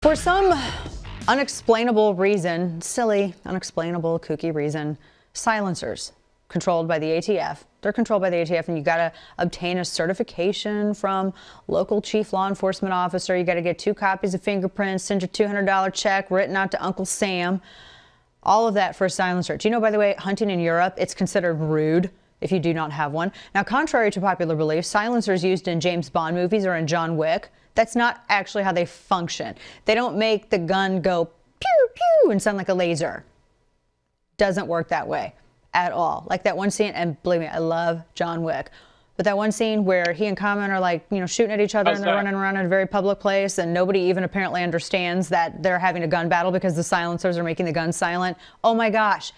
For some unexplainable reason, silly, unexplainable, kooky reason, silencers controlled by the ATF. They're controlled by the ATF, and you got to obtain a certification from local chief law enforcement officer. You got to get 2 copies of fingerprints, send your $200 check written out to Uncle Sam. All of that for a silencer. Do you know, by the way, hunting in Europe, it's considered rude if you do not have one. Now, contrary to popular belief, silencers used in James Bond movies or in John Wick, that's not actually how they function. They don't make the gun go pew, pew, and sound like a laser. Doesn't work that way at all. Like that one scene, and believe me, I love John Wick, but that one scene where he and Common are like, you know, shooting at each other and they're running around in a very public place, and nobody even apparently understands that they're having a gun battle because the silencers are making the gun silent. Oh my gosh.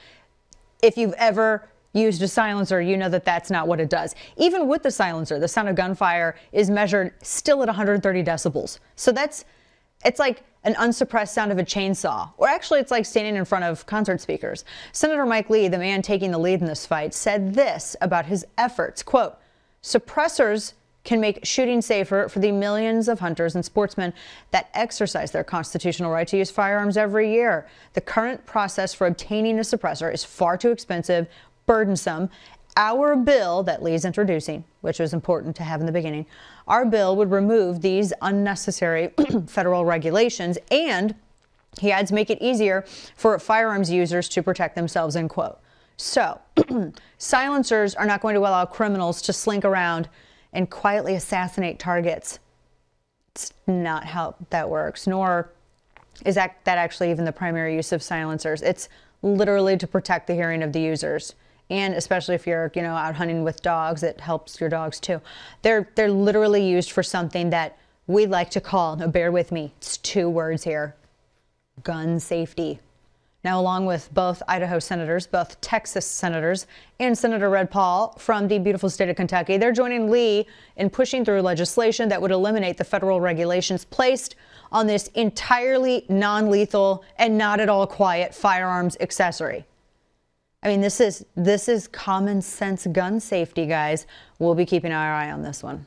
If you've ever used a silencer, you know that that's not what it does. Even with the silencer, the sound of gunfire is measured still at 130 decibels. So it's like an unsuppressed sound of a chainsaw, or actually it's like standing in front of concert speakers. Senator Mike Lee, the man taking the lead in this fight, said this about his efforts, quote, "Suppressors can make shooting safer for the millions of hunters and sportsmen that exercise their constitutional right to use firearms every year. The current process for obtaining a suppressor is far too expensive, burdensome. Our bill that Lee's introducing, which was important to have in the beginning, our bill would remove these unnecessary federal regulations and," he adds, "make it easier for firearms users to protect themselves," end quote. So silencers are not going to allow criminals to slink around and quietly assassinate targets. It's not how that works, nor is that actually even the primary use of silencers. It's literally to protect the hearing of the users. And especially if you're, you know, out hunting with dogs, it helps your dogs too. They're literally used for something that we like to call, now bear with me, it's 2 words here, gun safety. Now, along with both Idaho senators, both Texas senators, and Senator Red Paul from the beautiful state of Kentucky, they're joining Lee in pushing through legislation that would eliminate the federal regulations placed on this entirely non-lethal and not at all quiet firearms accessory. I mean, this is common sense gun safety, guys. We'll be keeping our eye on this one.